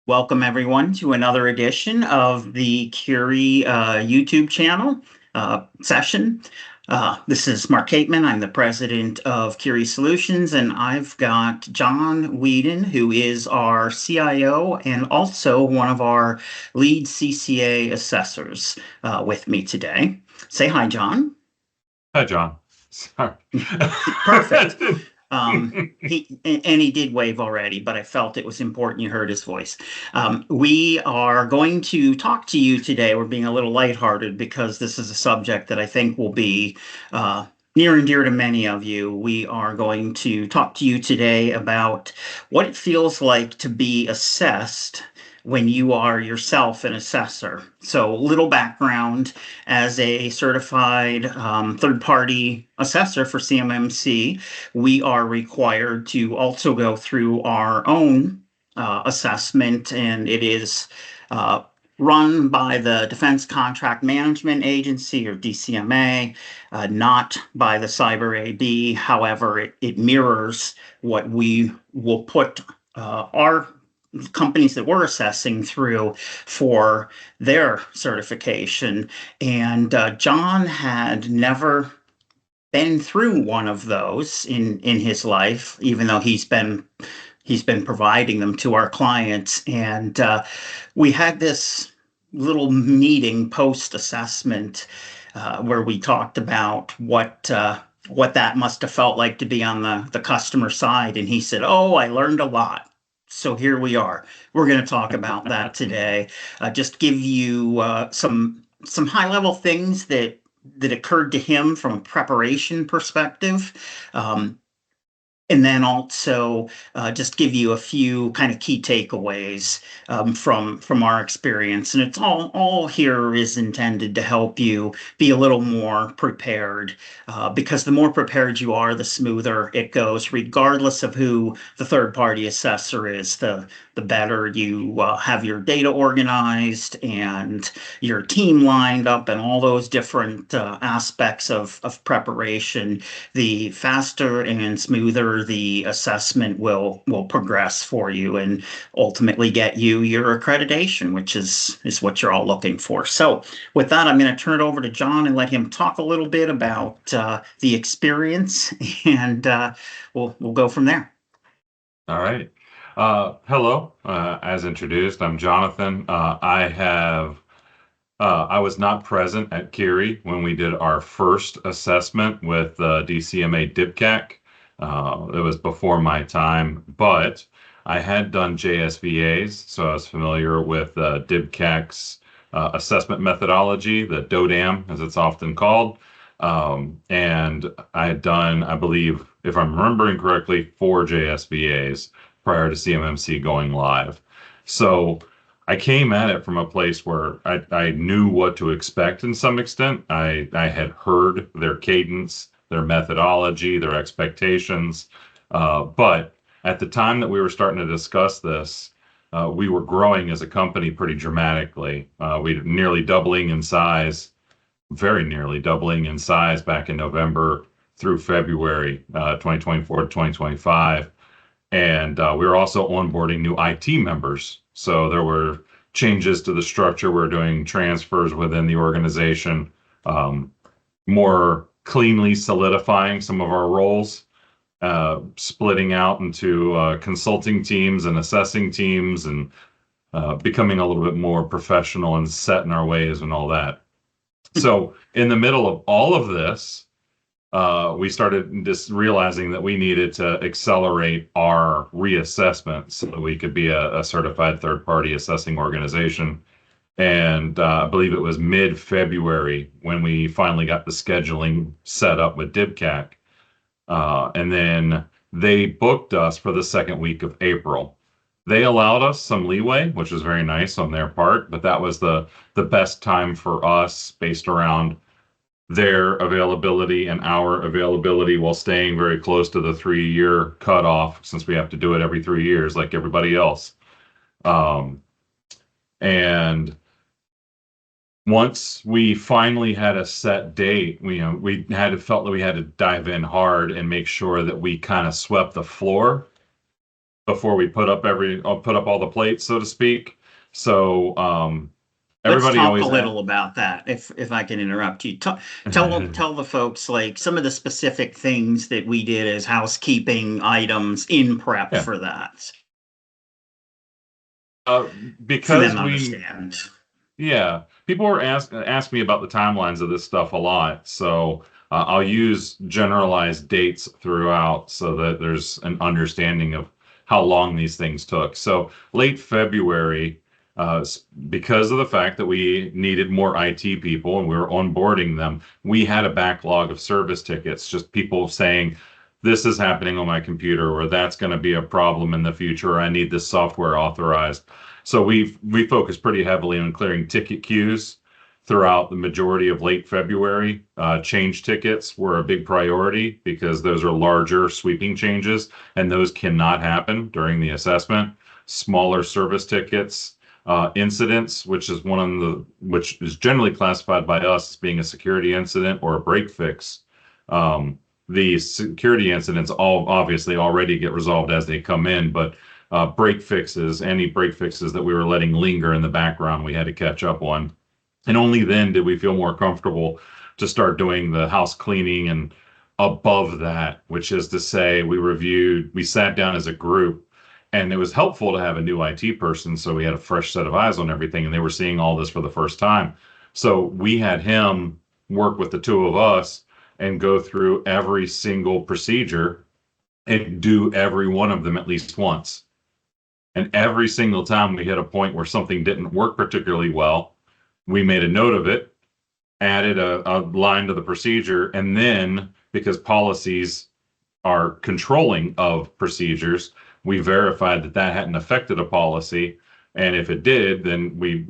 Welcome everyone to another edition of the Kieri YouTube channel session. This is Mark Capeman. I'm the president of Kieri Solutions, and I've got John Weadon, who is our CIO and also one of our lead CCA assessors with me today. Say hi, John. Hi, John. Sorry. Perfect. He did wave already, but I felt it was important you heard his voice. We are going to talk to you today. We're being a little lighthearted because this is a subject that I think will be near and dear to many of you. We are going to talk to you today about what it feels like to be assessed when you are yourself an assessor. So, little background: as a certified third-party assessor for CMMC, we are required to also go through our own assessment, and it is run by the Defense Contract Management Agency, or DCMA, not by the Cyber AD. However, it mirrors what we will put our companies that we're assessing through for their certification. And John had never been through one of those in his life, even though he's been providing them to our clients. And we had this little meeting post-assessment where we talked about what that must have felt like to be on the customer side. And he said, "Oh, I learned a lot." So here we are. We're going to talk about that today. Just give you some high-level things that occurred to him from a preparation perspective. And then also just give you a few kind of key takeaways from our experience. And it's all here is intended to help you be a little more prepared, because the more prepared you are, the smoother it goes, regardless of who the third-party assessor is. The better you have your data organized and your team lined up and all those different aspects of preparation, the faster and smoother the assessment will progress for you and ultimately get you your accreditation, which is what you're all looking for. So with that, I'm going to turn it over to John and let him talk a little bit about the experience, and we'll go from there. All right. Hello. As introduced, I'm Jonathan. I was not present at Kieri when we did our first assessment with DCMA DIBCAC. It was before my time, but I had done JSVAs, so I was familiar with DIBCAC's assessment methodology, the DODAM, as it's often called. And I had done, I believe, if I'm remembering correctly, 4 JSVAs prior to CMMC going live. So I came at it from a place where I knew what to expect in some extent. I had heard their cadence, their methodology, their expectations. But at the time that we were starting to discuss this, we were growing as a company pretty dramatically. We were nearly doubling in size, very nearly doubling in size back in November through February 2024 to 2025. And we were also onboarding new IT members. So there were changes to the structure. We're doing transfers within the organization, more cleanly solidifying some of our roles, splitting out into consulting teams and assessing teams, and becoming a little bit more professional and set in our ways and all that. So in the middle of all of this, we started just realizing that we needed to accelerate our reassessment so that we could be a certified third-party assessing organization. And I believe it was mid-February when we finally got the scheduling set up with DIBCAC. And then they booked us for the second week of April. They allowed us some leeway, which was very nice on their part, but that was the best time for us based around their availability and our availability, while staying very close to the 3-year cutoff, since we have to do it every 3 years like everybody else. And once we finally had a set date, we felt that we had to dive in hard and make sure that we kind of swept the floor before we put up all the plates, so to speak. So Let's everybody talk a always asks. little about that, if I can interrupt you. Tell the folks like some of the specific things that we did as housekeeping items in prep Yeah. for that, for them Because to understand. yeah, people were ask me about the timelines of this stuff a lot. So I'll use generalized dates throughout so that there's an understanding of how long these things took. So late February, because of the fact that we needed more IT people and we were onboarding them, we had a backlog of service tickets, just people saying, this is happening on my computer, or that's going to be a problem in the future, or I need this software authorized. So we focused pretty heavily on clearing ticket queues throughout the majority of late February. Change tickets were a big priority because those are larger sweeping changes, and those cannot happen during the assessment. Smaller service tickets, incidents, which is generally classified by us as being a security incident or a break fix. The security incidents all obviously already get resolved as they come in, but any break fixes that we were letting linger in the background, we had to catch up on. And only then did we feel more comfortable to start doing the house cleaning and above that, which is to say, we sat down as a group, and it was helpful to have a new IT person. So we had a fresh set of eyes on everything, and they were seeing all this for the first time. So we had him work with the two of us and go through every single procedure and do every one of them at least once. And every single time we hit a point where something didn't work particularly well, we made a note of it, added a line to the procedure, and then because policies are controlling of procedures, we verified that that hadn't affected a policy. And if it did, then we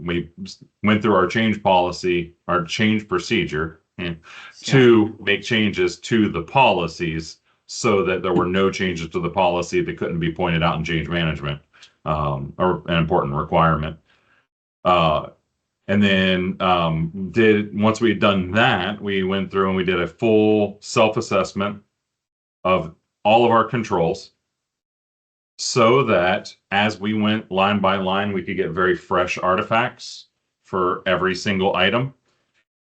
went through our change policy, our change procedure, to make changes to the policies so that there were no changes to the policy that couldn't be pointed out in change management, or an important requirement. And then once we had done that, we went through and we did a full self-assessment of all of our controls so that as we went line by line, we could get very fresh artifacts for every single item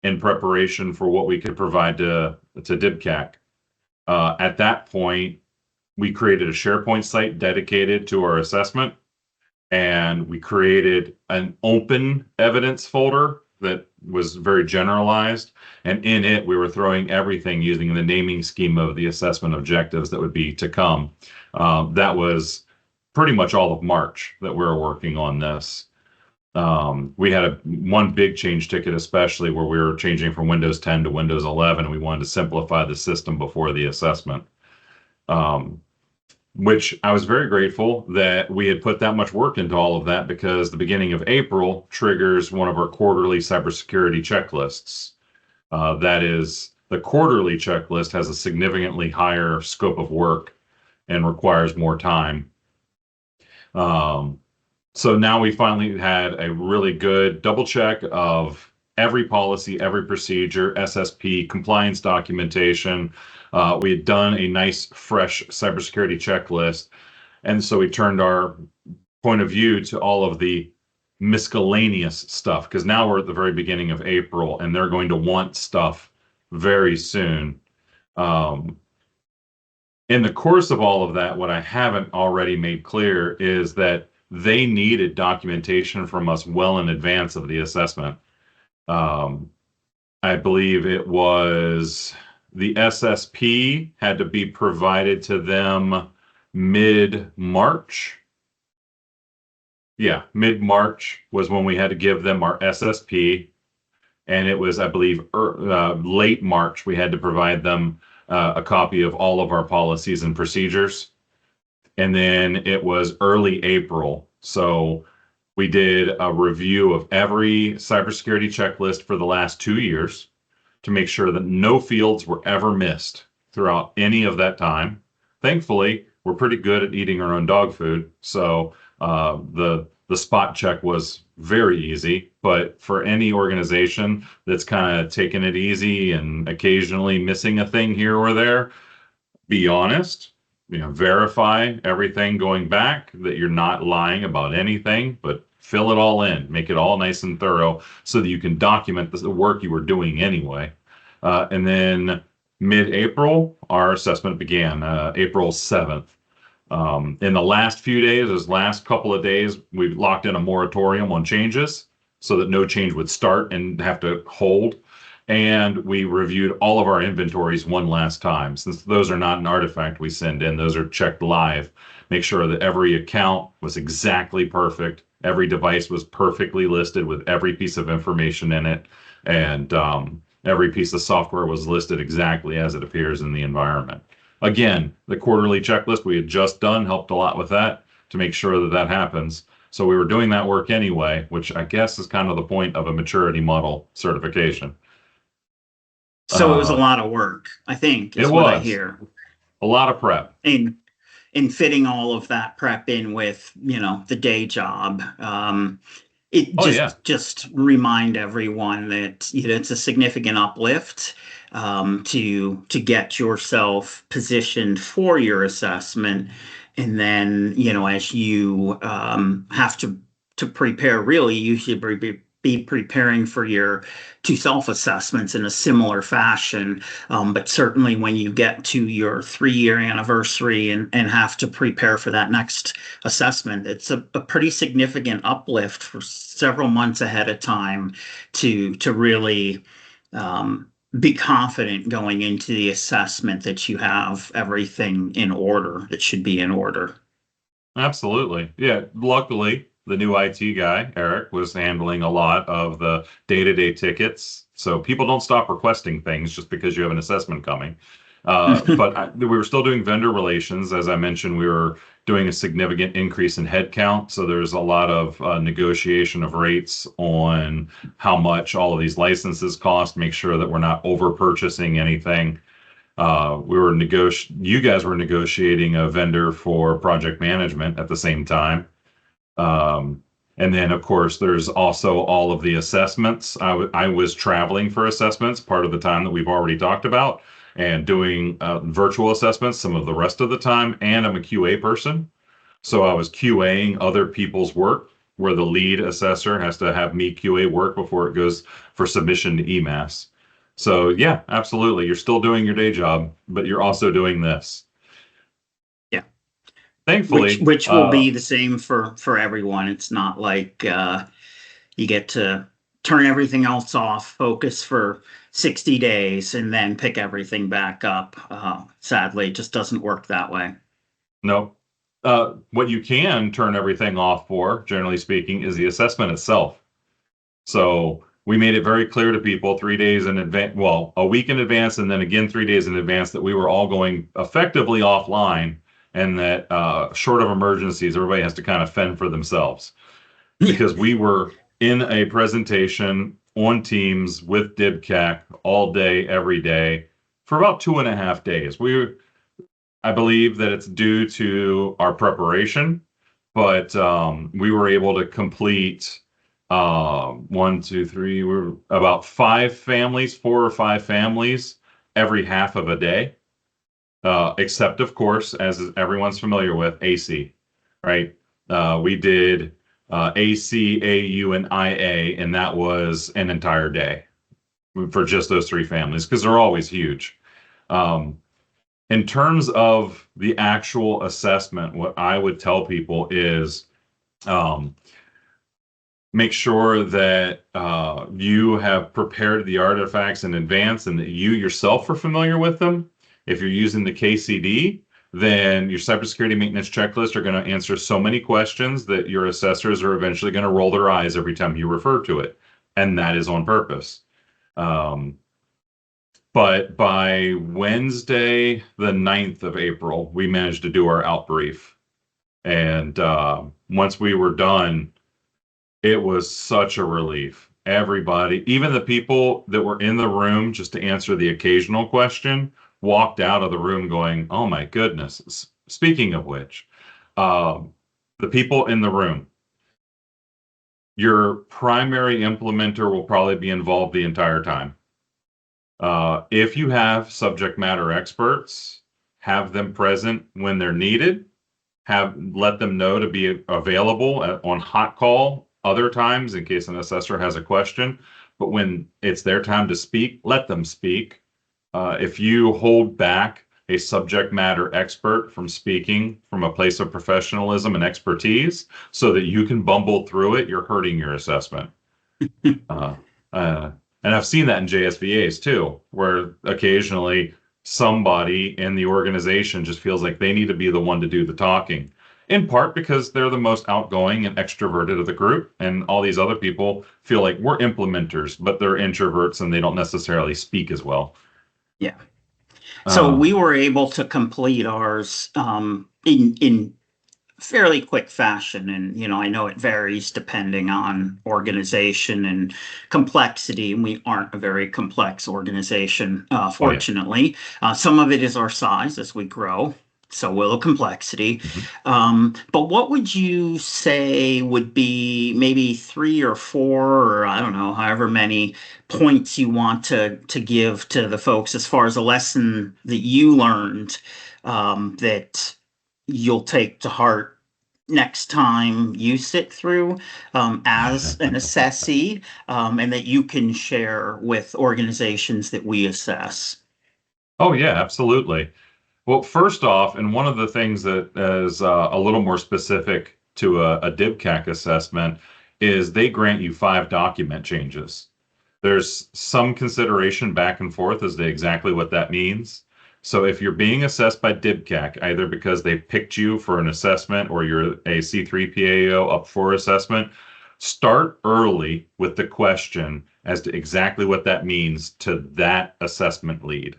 in preparation for what we could provide to DIBCAC. At that point, we created a SharePoint site dedicated to our assessment, and we created an open evidence folder that was very generalized. And in it, we were throwing everything using the naming scheme of the assessment objectives that would be to come. That was pretty much all of March that we were working on this. We had one big change ticket, especially where we were changing from Windows 10 to Windows 11, and we wanted to simplify the system before the assessment. Which I was very grateful that we had put that much work into all of that, because the beginning of April triggers one of our quarterly cybersecurity checklists. That is, the quarterly checklist has a significantly higher scope of work and requires more time. So now we finally had a really good double check of every policy, every procedure, SSP, compliance documentation. We had done a nice, fresh cybersecurity checklist. And so we turned our point of view to all of the miscellaneous stuff, because now we're at the very beginning of April and they're going to want stuff very soon. In the course of all of that, what I haven't already made clear is that they needed documentation from us well in advance of the assessment. I believe it was the SSP had to be provided to them mid-March. Yeah, mid-March was when we had to give them our SSP. And it was, I believe, late March, we had to provide them a copy of all of our policies and procedures. And then it was early April. So we did a review of every cybersecurity checklist for the last 2 years to make sure that no fields were ever missed throughout any of that time. Thankfully, we're pretty good at eating our own dog food. So the spot check was very easy. But for any organization that's kind of taking it easy and occasionally missing a thing here or there, be honest, verify everything going back, that you're not lying about anything, but fill it all in, make it all nice and thorough so that you can document the work you were doing anyway. And then mid-April, our assessment began, April 7th. In the last few days, those last couple of days, we've locked in a moratorium on changes so that no change would start and have to hold. And we reviewed all of our inventories one last time. Since those are not an artifact we send in, those are checked live. Make sure that every account was exactly perfect. Every device was perfectly listed with every piece of information in it. And every piece of software was listed exactly as it appears in the environment. Again, the quarterly checklist we had just done helped a lot with that to make sure that that happens. So we were doing that work anyway, which I guess is kind of the point of a maturity model certification. So it was a lot of work, I think, is what I hear. A lot of prep. And in fitting all of that prep in with, the day job. Just remind everyone that it's a significant uplift to get yourself positioned for your assessment, and then as you have to prepare, really you should be preparing for your two self-assessments in a similar fashion. But certainly when you get to your 3-year anniversary and have to prepare for that next assessment, it's a pretty significant uplift for several months ahead of time to really be confident going into the assessment that you have everything in order that should be in order. Absolutely. Yeah. Luckily, the new IT guy, Eric, was handling a lot of the day-to-day tickets. So people don't stop requesting things just because you have an assessment coming. But we were still doing vendor relations. As I mentioned, we were doing a significant increase in headcount. So there's a lot of negotiation of rates on how much all of these licenses cost, make sure that we're not over purchasing anything. You guys were negotiating a vendor for project management at the same time. And then, of course, there's also all of the assessments. I was traveling for assessments part of the time that we've already talked about, and doing virtual assessments some of the rest of the time. And I'm a QA person. So I was QAing other people's work, where the lead assessor has to have me QA work before it goes for submission to EMAS. So yeah, absolutely. You're still doing your day job, but you're also doing this. Yeah. Thankfully, which will be the same for everyone. It's not like you get to turn everything else off, focus for 60 days, and then pick everything back up. Sadly, it just doesn't work that way. No. What you can turn everything off for, generally speaking, is the assessment itself. So we made it very clear to people 3 days in advance, well, a week in advance, and then again 3 days in advance, that we were all going effectively offline, and that short of emergencies, everybody has to kind of fend for themselves. Because we were in a presentation on Teams with DIBCAC all day, every day, for about 2.5 days. I believe that it's due to our preparation, but we were able to complete 1, 2, 3, we're about 4 or 5 families every half of a day. Except, of course, as everyone's familiar with, AC, right? We did AC, AU, and IA, and that was an entire day for just those 3 families, because they're always huge. In terms of the actual assessment, what I would tell people is make sure that you have prepared the artifacts in advance and that you yourself are familiar with them. If you're using the KCD, then your cybersecurity maintenance checklist are going to answer so many questions that your assessors are eventually going to roll their eyes every time you refer to it. And that is on purpose. But by Wednesday, the 9th of April, we managed to do our outbrief. And once we were done, it was such a relief. Everybody, even the people that were in the room just to answer the occasional question, walked out of the room going, oh my goodness. Speaking of which, the people in the room, your primary implementer will probably be involved the entire time. If you have subject matter experts, have them present when they're needed, let them know to be available on hot call other times in case an assessor has a question. But when it's their time to speak, let them speak. If you hold back a subject matter expert from speaking from a place of professionalism and expertise so that you can bumble through it, you're hurting your assessment. uh, and I've seen that in JSVAs too, where occasionally somebody in the organization just feels like they need to be the one to do the talking, in part because they're the most outgoing and extroverted of the group, and all these other people feel like we're implementers, but they're introverts and they don't necessarily speak as well. Yeah. So Uh, we were able to complete ours in fairly quick fashion. And, I know it varies depending on organization and complexity. And we aren't a very complex organization, oh yeah. fortunately. Some of it is our size as we grow. So will the complexity. Mhm. But what would you say would be maybe 3 or 4, or I don't know, however many points you want to give to the folks as far as a lesson that you learned that you'll take to heart next time you sit through as an assessee, and that you can share with organizations that we assess? Oh yeah, absolutely. Well, first off, and one of the things that is a little more specific to a DIBCAC assessment is they grant you 5 document changes. There's some consideration back and forth as to exactly what that means. So if you're being assessed by DIBCAC, either because they picked you for an assessment or you're a C3PAO up for assessment, start early with the question as to exactly what that means to that assessment lead.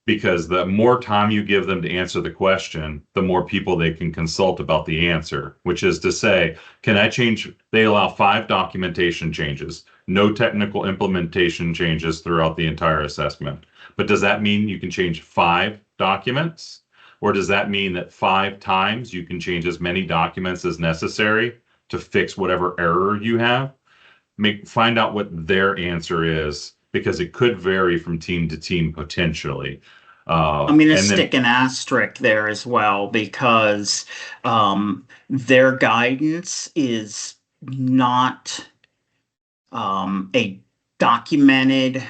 Because the more time you give them to answer the question, the more people they can consult about the answer, which is to say, can I change? They allow 5 documentation changes, no technical implementation changes throughout the entire assessment. But does that mean you can change 5 documents? Or does that mean that 5 times you can change as many documents as necessary to fix whatever error you have? Find out what their answer is, because it could vary from team to team potentially. I'm going to And then, stick an asterisk there as well because their guidance is not a documented.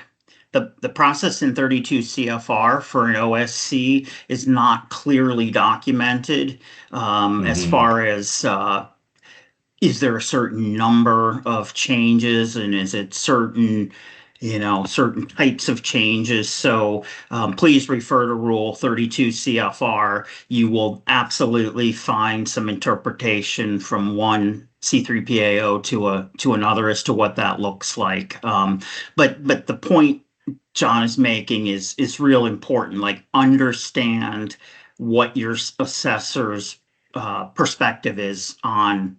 The process in 32 CFR for an OSC is not clearly documented as mhm, far as is there a certain number of changes and is it certain types of changes. So please refer to Rule 32 CFR. You will absolutely find some interpretation from one C3PAO to another as to what that looks like. But the point John is making is real important. Like, understand what your assessor's perspective is on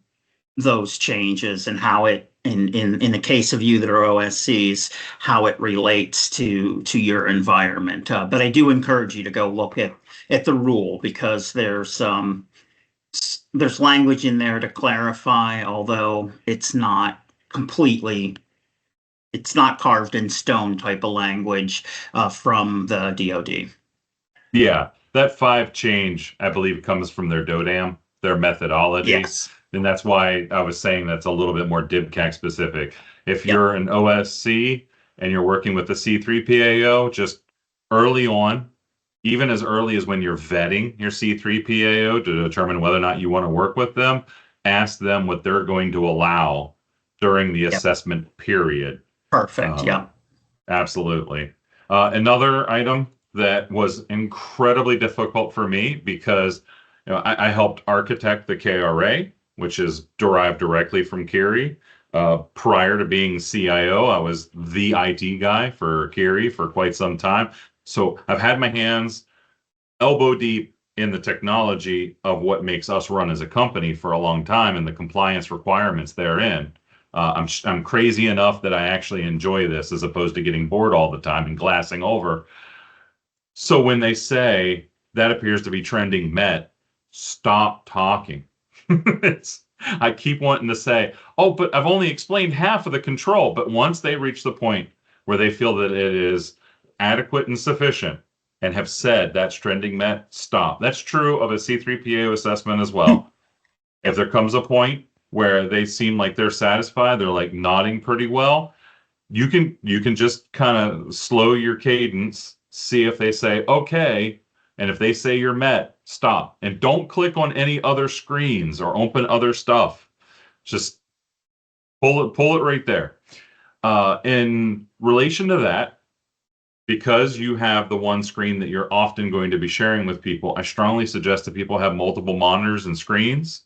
those changes and how it in the case of you that are OSCs, how it relates to your environment. But I do encourage you to go look at the rule because there's language in there to clarify, although it's not carved in stone type of language from the DoD. yeah, that 5 change, I believe, comes from their DODAM, their methodology. Yes. And that's why I was saying that's a little bit more DIBCAC specific. If Yep. you're an OSC and you're working with the C3PAO, just early on, even as early as when you're vetting your C3PAO to determine whether or not you want to work with them, ask them what they're going to allow during the Yep. assessment period. Perfect. Uh, Yep. Absolutely. Another item that was incredibly difficult for me because I helped architect the KRA, which is derived directly from Kieri. Prior to being CIO, I was the IT guy for Kieri for quite some time. So I've had my hands elbow deep in the technology of what makes us run as a company for a long time and the compliance requirements therein. I'm crazy enough that I actually enjoy this as opposed to getting bored all the time and glassing over. So when they say that appears to be trending met, stop talking. I keep wanting to say, oh, but I've only explained half of the control. But once they reach the point where they feel that it is adequate and sufficient, and have said that's trending met, stop. That's true of a C3PAO assessment as well. If there comes a point where they seem like they're satisfied, they're like nodding pretty well, you can just kind of slow your cadence, see if they say okay, and if they say you're met, stop. And don't click on any other screens or open other stuff. Just pull it right there. In relation to that, because you have the one screen that you're often going to be sharing with people, I strongly suggest that people have multiple monitors and screens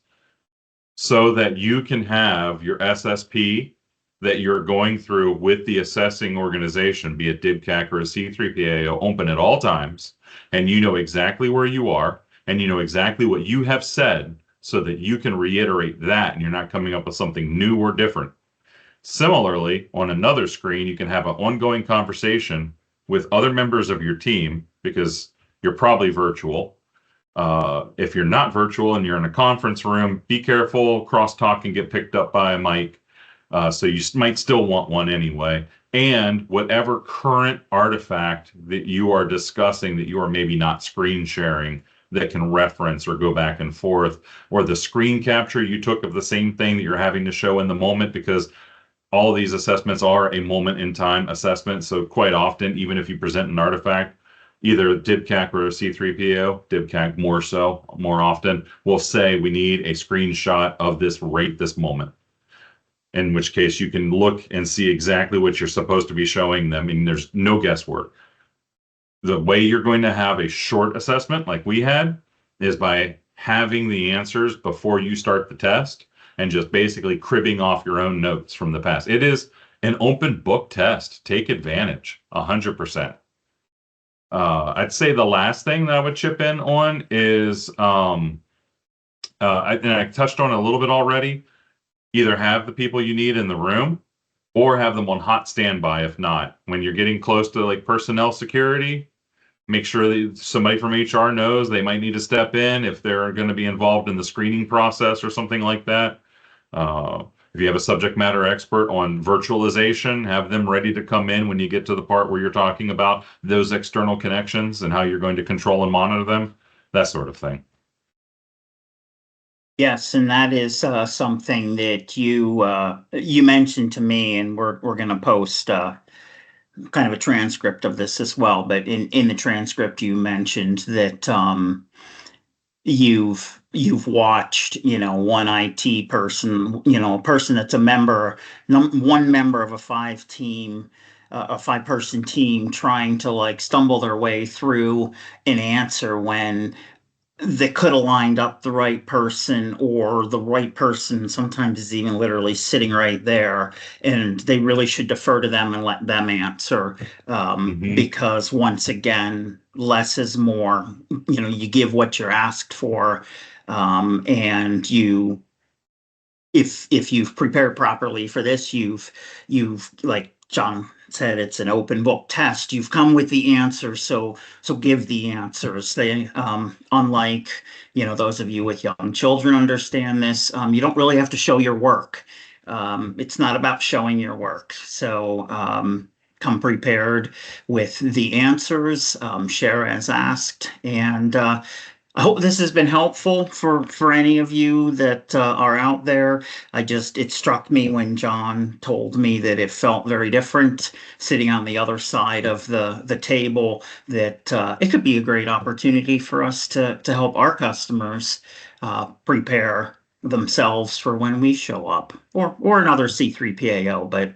so that you can have your SSP that you're going through with the assessing organization, be it DIBCAC or a C3PAO, open at all times, and you know exactly where you are, and you know exactly what you have said so that you can reiterate that and you're not coming up with something new or different. Similarly, on another screen, you can have an ongoing conversation with other members of your team because you're probably virtual. If you're not virtual and you're in a conference room, be careful. Crosstalk can get picked up by a mic. So you might still want one anyway. And whatever current artifact that you are discussing that you are maybe not screen sharing that can reference or go back and forth, or the screen capture you took of the same thing that you're having to show in the moment, because all these assessments are a moment in time assessment. So quite often, even if you present an artifact, either DIBCAC or a C3PAO, DIBCAC more often, will say we need a screenshot of this right this moment. In which case you can look and see exactly what you're supposed to be showing them. I mean, there's no guesswork. The way you're going to have a short assessment like we had is by having the answers before you start the test and just basically cribbing off your own notes from the past. It is an open book test. Take advantage, 100%. I'd say the last thing that I would chip in on is, and I touched on it a little bit already, either have the people you need in the room or have them on hot standby. If not, when you're getting close to like personnel security, make sure that somebody from HR knows they might need to step in if they're going to be involved in the screening process or something like that. If you have a subject matter expert on virtualization, have them ready to come in when you get to the part where you're talking about those external connections and how you're going to control and monitor them, that sort of thing. Yes, and that is something that you mentioned to me, and we're going to post kind of a transcript of this as well. But in the transcript, you mentioned that you've watched, one IT person, a person that's one member of a five-person team trying to like stumble their way through an answer when they could have lined up the right person, or the right person sometimes is even literally sitting right there, and they really should defer to them and let them answer, because once again, less is more. You give what you're asked for, and if you've prepared properly for this, you've like John said, it's an open book test. You've come with the answers, so give the answers. They unlike those of you with young children understand this. You don't really have to show your work. It's not about showing your work. So come prepared with the answers. Share as asked, and I hope this has been helpful for any of you that are out there. It struck me when John told me that it felt very different sitting on the other side of the table, that it could be a great opportunity for us to help our customers prepare themselves for when we show up, or another C3PAO, but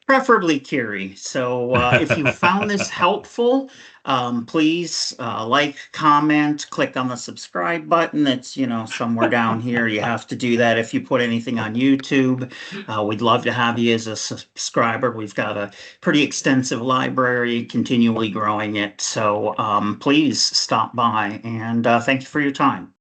preferably Kieri. So if you found this helpful, please like, comment, click on the subscribe button. That's somewhere down here. You have to do that if you put anything on YouTube. We'd love to have you as a subscriber. We've got a pretty extensive library, continually growing it. So please stop by, and thank you for your time.